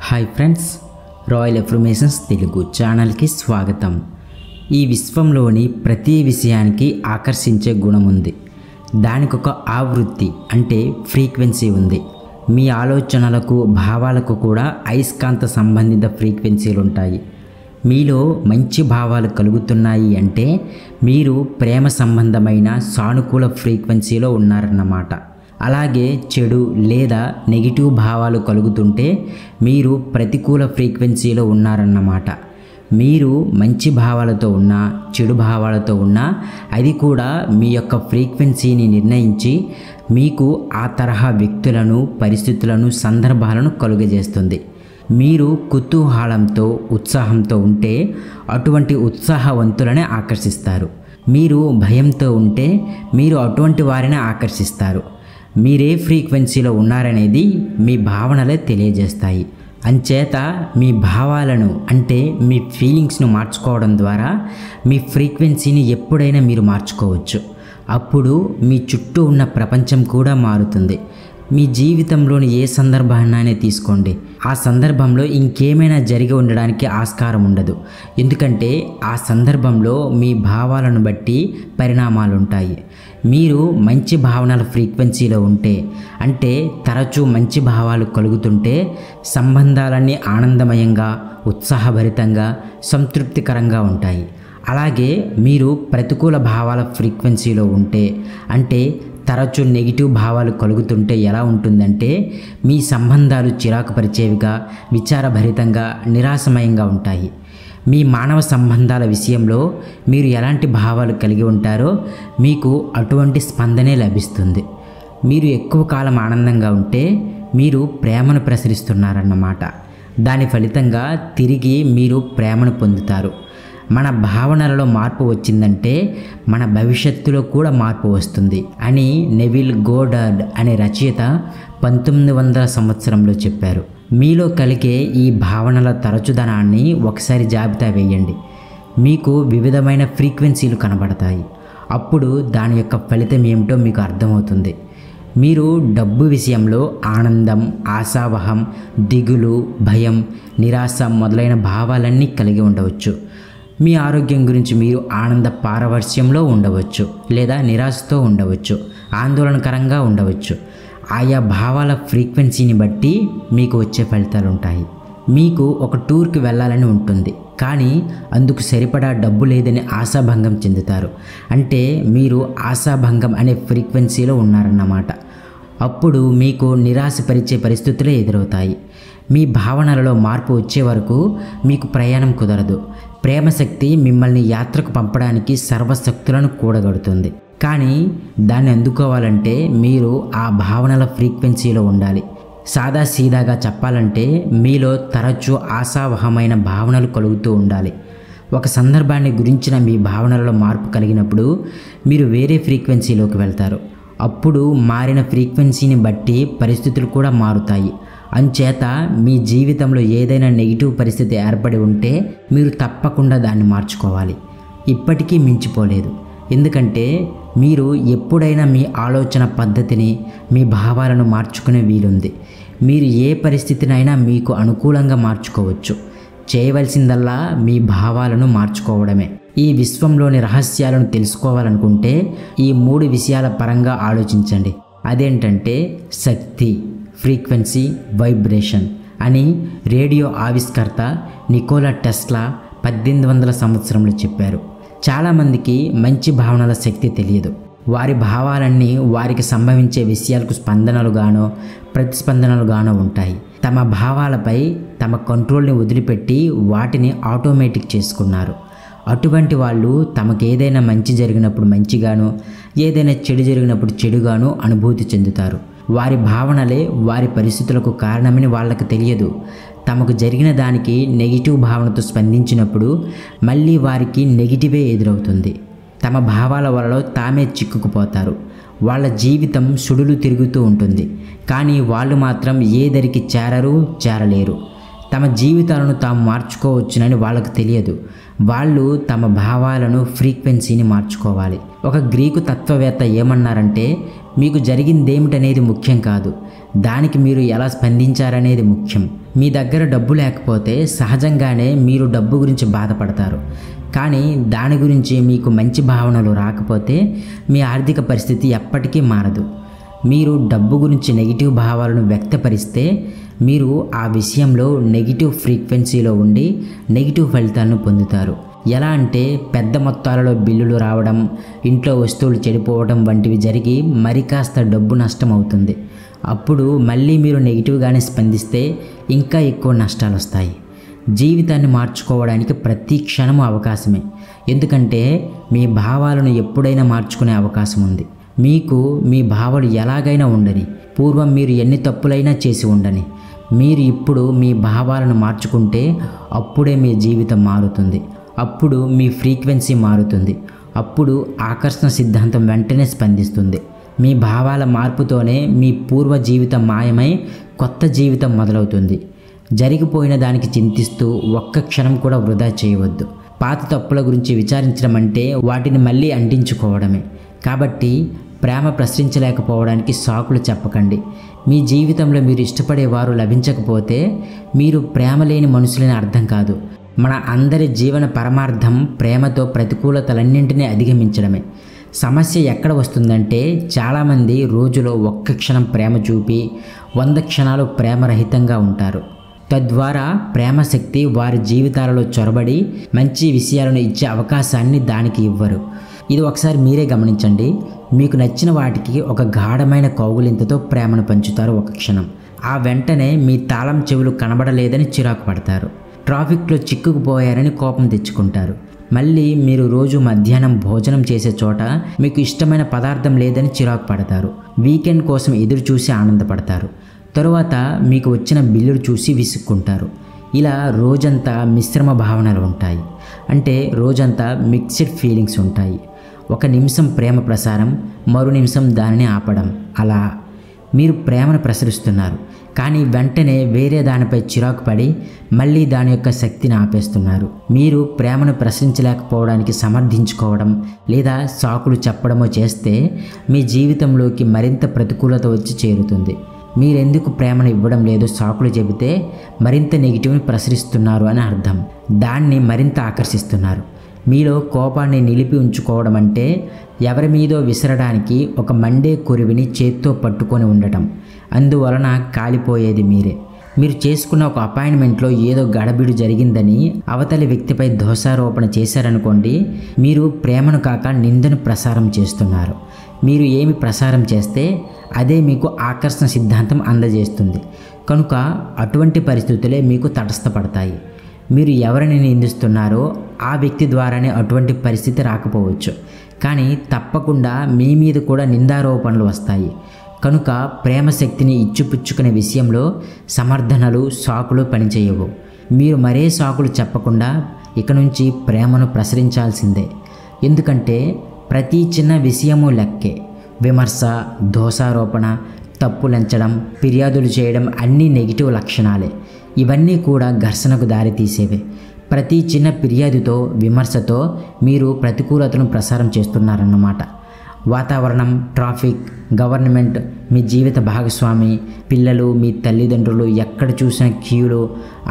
Hi friends, royal affirmations Telugu ఛానల్కి స్వాగతం. ఈ విశ్వంలోని ప్రతి విషయానికి ఆకర్షించే గుణం ఉంది. దానికి ఒక ఆవృత్తి అంటే ఫ్రీక్వెన్సీ ఉంది. మీ ఆలోచనలకు భావాలకు కూడా అయస్కాంత సంబంధిత ఫ్రీక్వెన్సీలు ఉంటాయి. మీలో మంచి భావాలు కలుగుతున్నాయి అంటే మీరు ప్రేమ సంబంధమైన సానుకూల ఫ్రీక్వెన్సీలో ఉన్నారన్నమాట. అలాగే చెడు లేదా నెగిటివ్ భావాలు కలుగుతుంటే మీరు ప్రతికూల ఫ్రీక్వెన్సీలో ఉన్నారన్నమాట. మీరు మంచి భావాలతో ఉన్నా చెడు భావాలతో ఉన్నా అది కూడా మీ యొక్క ఫ్రీక్వెన్సీని నిర్ణయించి మీకు ఆ తరహా వ్యక్తులను, పరిస్థితులను, సందర్భాలను కలుగజేస్తుంది. మీరు కుతూహలంతో, ఉత్సాహంతో ఉంటే అటువంటి ఉత్సాహవంతులనే ఆకర్షిస్తారు. మీరు భయంతో ఉంటే మీరు అటువంటి వారిని ఆకర్షిస్తారు. మీరే ఫ్రీక్వెన్సీలో ఉన్నారనేది మీ భావనలే తెలియజేస్తాయి. అంచేత మీ భావాలను అంటే మీ ఫీలింగ్స్ను మార్చుకోవడం ద్వారా మీ ఫ్రీక్వెన్సీని ఎప్పుడైనా మీరు మార్చుకోవచ్చు. అప్పుడు మీ చుట్టూ ఉన్న ప్రపంచం కూడా మారుతుంది. మీ జీవితంలోని ఏ సందర్భాన్ని తీసుకోండి, ఆ సందర్భంలో ఇంకేమైనా జరిగి ఉండడానికి ఆస్కారం ఉండదు. ఎందుకంటే ఆ సందర్భంలో మీ భావాలను బట్టి పరిణామాలు ఉంటాయి. మీరు మంచి భావనల ఫ్రీక్వెన్సీలో ఉంటే అంటే తరచూ మంచి భావాలు కలుగుతుంటే సంబంధాలన్నీ ఆనందమయంగా, ఉత్సాహభరితంగా, సంతృప్తికరంగా ఉంటాయి. అలాగే మీరు ప్రతికూల భావాల ఫ్రీక్వెన్సీలో ఉంటే అంటే తరచూ నెగిటివ్ భావాలు కలుగుతుంటే ఎలా ఉంటుందంటే మీ సంబంధాలు చిరాకుపరిచేవిగా, విచారభరితంగా, నిరాశమయంగా ఉంటాయి. మీ మానవ సంబంధాల విషయంలో మీరు ఎలాంటి భావాలు కలిగి ఉంటారో మీకు అటువంటి స్పందనే లభిస్తుంది. మీరు ఎక్కువ కాలం ఆనందంగా ఉంటే మీరు ప్రేమను ప్రసరిస్తున్నారన్నమాట. దాని ఫలితంగా తిరిగి మీరు ప్రేమను పొందుతారు. మన భావనలలో మార్పు వచ్చిందంటే మన భవిష్యత్తులో కూడా మార్పు వస్తుంది అని నెవిల్ గోడార్డ్ అనే రచయిత 1900 సంవత్సరంలో చెప్పారు. మీలో కలిగే ఈ భావనల తరచుదనాన్ని ఒకసారి జాబితా వేయండి. మీకు వివిధమైన ఫ్రీక్వెన్సీలు కనబడతాయి. అప్పుడు దాని యొక్క ఫలితం ఏమిటో మీకు అర్థమవుతుంది. మీరు డబ్బు విషయంలో ఆనందం, ఆశావహం, దిగులు, భయం, నిరాశ మొదలైన భావాలన్నీ కలిగి ఉండవచ్చు. మీ ఆరోగ్యం గురించి మీరు ఆనంద పారవశ్యంలో ఉండవచ్చు లేదా నిరాశతో ఉండవచ్చు, ఆందోళనకరంగా ఉండవచ్చు. ఆయా భావాల ఫ్రీక్వెన్సీని బట్టి మీకు వచ్చే ఫలితాలు ఉంటాయి. మీకు ఒక టూర్కి వెళ్ళాలని ఉంటుంది, కానీ అందుకు సరిపడా డబ్బు లేదని ఆశాభంగం చెందుతారు. అంటే మీరు ఆశాభంగం అనే ఫ్రీక్వెన్సీలో ఉన్నారన్నమాట. అప్పుడు మీకు నిరాశపరిచే పరిస్థితులే ఎదురవుతాయి. మీ భావనలలో మార్పు వచ్చే వరకు మీకు ప్రయాణం కుదరదు. ప్రేమశక్తి మిమ్మల్ని యాత్రకు పంపడానికి సర్వశక్తులను కూడగడుతుంది. కానీ దాన్ని అందుకోవాలంటే మీరు ఆ భావనల ఫ్రీక్వెన్సీలో ఉండాలి. సాదాసీదాగా చెప్పాలంటే మీలో తరచూ ఆశావహమైన భావనలు కలుగుతూ ఉండాలి. ఒక సందర్భాన్ని గురించిన మీ భావనలలో మార్పు కలిగినప్పుడు మీరు వేరే ఫ్రీక్వెన్సీలోకి వెళ్తారు. అప్పుడు మారిన ఫ్రీక్వెన్సీని బట్టి పరిస్థితులు కూడా మారుతాయి. అంచేత మీ జీవితంలో ఏదైనా నెగిటివ్ పరిస్థితి ఏర్పడి ఉంటే మీరు తప్పకుండా దాన్ని మార్చుకోవాలి. ఇప్పటికీ మించిపోలేదు. ఎందుకంటే మీరు ఎప్పుడైనా మీ ఆలోచన పద్ధతిని, మీ భావాలను మార్చుకునే వీలుంది. మీరు ఏ పరిస్థితినైనా మీకు అనుకూలంగా మార్చుకోవచ్చు. చేయవలసిందల్లా మీ భావాలను మార్చుకోవడమే. ఈ విశ్వంలోని రహస్యాలను తెలుసుకోవాలనుకుంటే ఈ 3 విషయాల పరంగా ఆలోచించండి. అదేంటంటే శక్తి, ఫ్రీక్వెన్సీ, వైబ్రేషన్ అని రేడియో ఆవిష్కర్త నికోలా టెస్లా 1800 సంవత్సరంలో చెప్పారు. చాలామందికి మంచి భావనల శక్తి తెలియదు. వారి భావాలన్నీ వారికి సంభవించే విషయాలకు స్పందనలుగానో ప్రతిస్పందనలుగానో ఉంటాయి. తమ భావాలపై తమ కంట్రోల్ని వదిలిపెట్టి వాటిని ఆటోమేటిక్ చేసుకున్నారు. అటువంటి వాళ్ళు తమకు ఏదైనా మంచి జరిగినప్పుడు మంచిగాను, ఏదైనా చెడు జరిగినప్పుడు చెడుగాను అనుభూతి చెందుతారు. వారి భావనలే వారి పరిస్థితులకు కారణమని వాళ్ళకు తెలియదు. తమకు జరిగిన దానికి నెగిటివ్ భావనతో స్పందించినప్పుడు మళ్ళీ వారికి నెగిటివే ఎదురవుతుంది. తమ భావాల వలలో తామే చిక్కుకుపోతారు. వాళ్ళ జీవితం సుడులు తిరుగుతూ ఉంటుంది. కానీ వాళ్ళు మాత్రం ఏ దరికి చేరలేరు. తమ జీవితాలను తాము మార్చుకోవచ్చునని వాళ్ళకు తెలియదు. వాళ్ళు తమ భావాలను, ఫ్రీక్వెన్సీని మార్చుకోవాలి. ఒక గ్రీకు తత్వవేత్త ఏమన్నారంటే మీకు జరిగిందేమిటనేది ముఖ్యం కాదు, దానికి మీరు ఎలా స్పందించారనేది ముఖ్యం. మీ దగ్గర డబ్బు లేకపోతే సహజంగానే మీరు డబ్బు గురించి బాధపడతారు. కానీ దాని గురించి మీకు మంచి భావనలు రాకపోతే మీ ఆర్థిక పరిస్థితి ఎప్పటికీ మారదు. మీరు డబ్బు గురించి నెగిటివ్ భావాలను వ్యక్తపరిస్తే మీరు ఆ విషయంలో నెగిటివ్ ఫ్రీక్వెన్సీలో ఉండి నెగిటివ్ ఫలితాలను పొందుతారు. ఎలా అంటే పెద్ద మొత్తాలలో బిల్లులు రావడం, ఇంట్లో వస్తువులు చెడిపోవడం వంటివి జరిగి మరి కాస్త డబ్బు నష్టం అవుతుంది. అప్పుడు మళ్ళీ మీరు నెగిటివ్గానే స్పందిస్తే ఇంకా ఎక్కువ నష్టాలు వస్తాయి. జీవితాన్ని మార్చుకోవడానికి ప్రతి క్షణము అవకాశమే. ఎందుకంటే మీ భావాలను ఎప్పుడైనా మార్చుకునే అవకాశం ఉంది. మీకు మీ భావాలు ఎలాగైనా ఉండని, పూర్వం మీరు ఎన్ని తప్పులైనా చేసి ఉండని, మీరు ఇప్పుడు మీ భావాలను మార్చుకుంటే అప్పుడే మీ జీవితం మారుతుంది. అప్పుడు మీ ఫ్రీక్వెన్సీ మారుతుంది. అప్పుడు ఆకర్షణ సిద్ధాంతం వెంటనే స్పందిస్తుంది. మీ భావాల మార్పుతోనే మీ పూర్వ జీవితం మాయమై కొత్త జీవితం మొదలవుతుంది. జరిగిపోయిన దానికి చింతిస్తూ ఒక్క క్షణం కూడా వృధా చేయవద్దు. పాత తప్పుల గురించి విచారించడం అంటే వాటిని మళ్ళీ అంటించుకోవడమే. కాబట్టి ప్రేమ ప్రసరించలేకపోవడానికి సాకులు చెప్పకండి. మీ జీవితంలో మీరు ఇష్టపడేవారు లభించకపోతే మీరు ప్రేమ లేని మనుషులని అర్థం కాదు. మన అందరి జీవన పరమార్థం ప్రేమతో ప్రతికూలతలన్నింటినీ అధిగమించడమే. సమస్య ఎక్కడ వస్తుందంటే చాలామంది రోజులో ఒక్క క్షణం ప్రేమ చూపి 100 క్షణాలు ప్రేమరహితంగా ఉంటారు. తద్వారా ప్రేమ శక్తి వారి జీవితాలలో చొరబడి మంచి విషయాలను ఇచ్చే అవకాశాన్ని దానికి ఇవ్వరు. ఇది ఒకసారి మీరే గమనించండి. మీకు నచ్చిన వాటికి ఒక గాఢమైన కౌగులింతతో ప్రేమను పంచుతారు ఒక క్షణం. ఆ వెంటనే మీ తాళం చెవులు కనబడలేదని చిరాకు పడతారు. ట్రాఫిక్లో చిక్కుకుపోయారని కోపం తెచ్చుకుంటారు. మళ్ళీ మీరు రోజు మధ్యాహ్నం భోజనం చేసే చోట మీకు ఇష్టమైన పదార్థం లేదని చిరాకు పడతారు. వీకెండ్ కోసం ఎదురు చూసి ఆనందపడతారు. తరువాత మీకు వచ్చిన బిల్లులు చూసి విసుక్కుంటారు. ఇలా రోజంతా మిశ్రమ భావనలు ఉంటాయి. అంటే రోజంతా మిక్స్డ్ ఫీలింగ్స్ ఉంటాయి. ఒక నిమిషం ప్రేమ ప్రసారం, మరో నిమిషం దానిని ఆపడం. అలా మీరు ప్రేమను ప్రసరిస్తున్నారు, కానీ వెంటనే వేరే దానిపై చిరాకు పడి మళ్ళీ దాని యొక్క శక్తిని ఆపేస్తున్నారు. మీరు ప్రేమను ప్రసరించలేకపోవడానికి సమర్థించుకోవడం లేదా సాకులు చెప్పడమో చేస్తే మీ జీవితంలోకి మరింత ప్రతికూలత వచ్చి చేరుతుంది. మీరెందుకు ప్రేమను ఇవ్వడం లేదో సాకులు చెబితే మరింత నెగిటివ్ని ప్రసరిస్తున్నారు అని అర్థం. దాన్ని మరింత ఆకర్షిస్తున్నారు. మీలో కోపాన్ని నిలిపి ఉంచుకోవడం అంటే ఎవరి మీదో విసరడానికి ఒక మండే కొరివిని చేత్తో పట్టుకొని ఉండటం. అందువలన కాలిపోయేది మీరే. మీరు చేసుకున్న ఒక అపాయింట్మెంట్లో ఏదో గడబిడు జరిగిందని అవతలి వ్యక్తిపై దోషారోపణ చేశారనుకోండి, మీరు ప్రేమను కాక నిందను ప్రసారం చేస్తున్నారు. మీరు ఏమి ప్రసారం చేస్తే అదే మీకు ఆకర్షణ సిద్ధాంతం అందజేస్తుంది. కనుక అటువంటి పరిస్థితులే మీకు తటస్థపడతాయి. మీరు ఎవరిని నిందిస్తున్నారో ఆ వ్యక్తి ద్వారానే అటువంటి పరిస్థితి రాకపోవచ్చు, కానీ తప్పకుండా మీ మీద కూడా నిందారోపణలు వస్తాయి. కనుక ప్రేమ శక్తిని ఇచ్చిపుచ్చుకునే విషయంలో సమర్థనలు, సాకులు పనిచేయవు. మీరు మరే సాకులు చెప్పకుండా ఇక నుంచి ప్రేమను ప్రసరించాల్సిందే. ఎందుకంటే ప్రతి చిన్న విషయము లెక్కే. విమర్శ, దోషారోపణ, తప్పులెంచడం, ఫిర్యాదులు చేయడం అన్నీ నెగిటివ్ లక్షణాలే. ఇవన్నీ కూడా ఘర్షణకు దారితీసేవే. ప్రతి చిన్న ఫిర్యాదుతో, విమర్శతో మీరు ప్రతికూలతను ప్రసారం చేస్తున్నారన్నమాట. వాతావరణం, ట్రాఫిక్, గవర్నమెంట్, మీ జీవిత భాగస్వామి, పిల్లలు, మీ తల్లిదండ్రులు, ఎక్కడ చూసిన క్యూలు,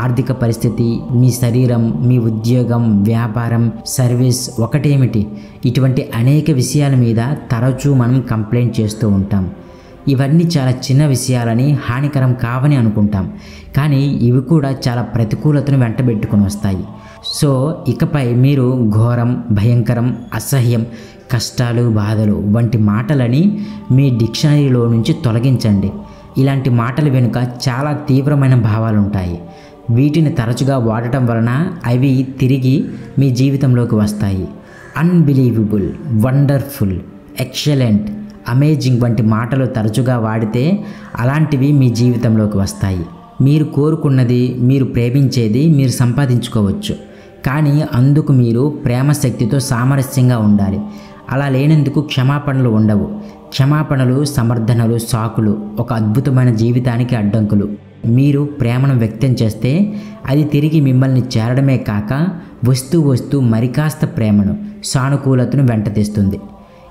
ఆర్థిక పరిస్థితి, మీ శరీరం, మీ ఉద్యోగం, వ్యాపారం, సర్వీస్, ఒకటేమిటి ఇటువంటి అనేక విషయాల మీద తరచూ మనం కంప్లైంట్ చేస్తూ ఉంటాం. ఇవన్నీ చాలా చిన్న విషయాలని, హానికరం కావని అనుకుంటాం, కానీ ఇవి కూడా చాలా ప్రతికూలతను వెంటబెట్టుకొని వస్తాయి. సో ఇకపై మీరు ఘోరం, భయంకరం, అసహ్యం, కష్టాలు, బాధలు వంటి మాటలని మీ డిక్షనరీలో నుంచి తొలగించండి. ఇలాంటి మాటల వెనుక చాలా తీవ్రమైన భావాలు ఉంటాయి. వీటిని తరచుగా వాడటం వలన అవి తిరిగి మీ జీవితంలోకి వస్తాయి. అన్బిలీవబుల్, వండర్ఫుల్, ఎక్సలెంట్, అమేజింగ్ వంటి మాటలు తరచుగా వాడితే అలాంటివి మీ జీవితంలోకి వస్తాయి. మీరు కోరుకున్నది, మీరు ప్రేమించేది మీరు సంపాదించుకోవచ్చు, కానీ అందుకు మీరు ప్రేమ శక్తితో సామరస్యంగా ఉండాలి. అలా లేనందుకు క్షమాపణలు ఉండవు. క్షమాపణలు, సమర్థనలు, సాకులు ఒక అద్భుతమైన జీవితానికి అడ్డంకులు. మీరు ప్రేమను వ్యక్తం చేస్తే అది తిరిగి మిమ్మల్ని చేరడమే కాక వస్తూ మరికాస్త ప్రేమను, సానుకూలతను వెంట తెస్తుంది.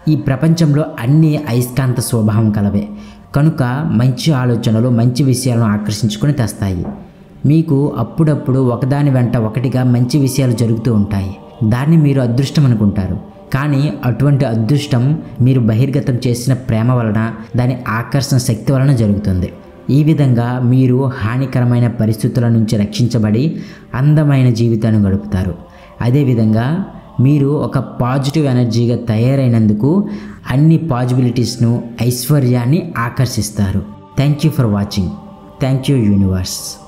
ఈ ప్రపంచంలో అన్నీ అయస్కాంత స్వభావం కలవే. కనుక మంచి ఆలోచనలు మంచి విషయాలను ఆకర్షించుకొని తెస్తాయి. మీకు అప్పుడప్పుడు ఒకదాని వెంట ఒకటిగా మంచి విషయాలు జరుగుతూ ఉంటాయి. దాన్ని మీరు అదృష్టం అనుకుంటారు. కానీ అటువంటి అదృష్టం మీరు బహిర్గతం చేసిన ప్రేమ వలన, దాని ఆకర్షణ శక్తి వలన జరుగుతుంది. ఈ విధంగా మీరు హానికరమైన పరిస్థితుల నుంచి రక్షించబడి అందమైన జీవితాన్ని గడుపుతారు. అదేవిధంగా మీరు ఒక పాజిటివ్ ఎనర్జీగా తయారైనందుకు అన్ని పాజిబిలిటీస్ను, ఐశ్వర్యాన్ని ఆకర్షిస్తారు. Thank you for watching. Thank you universe.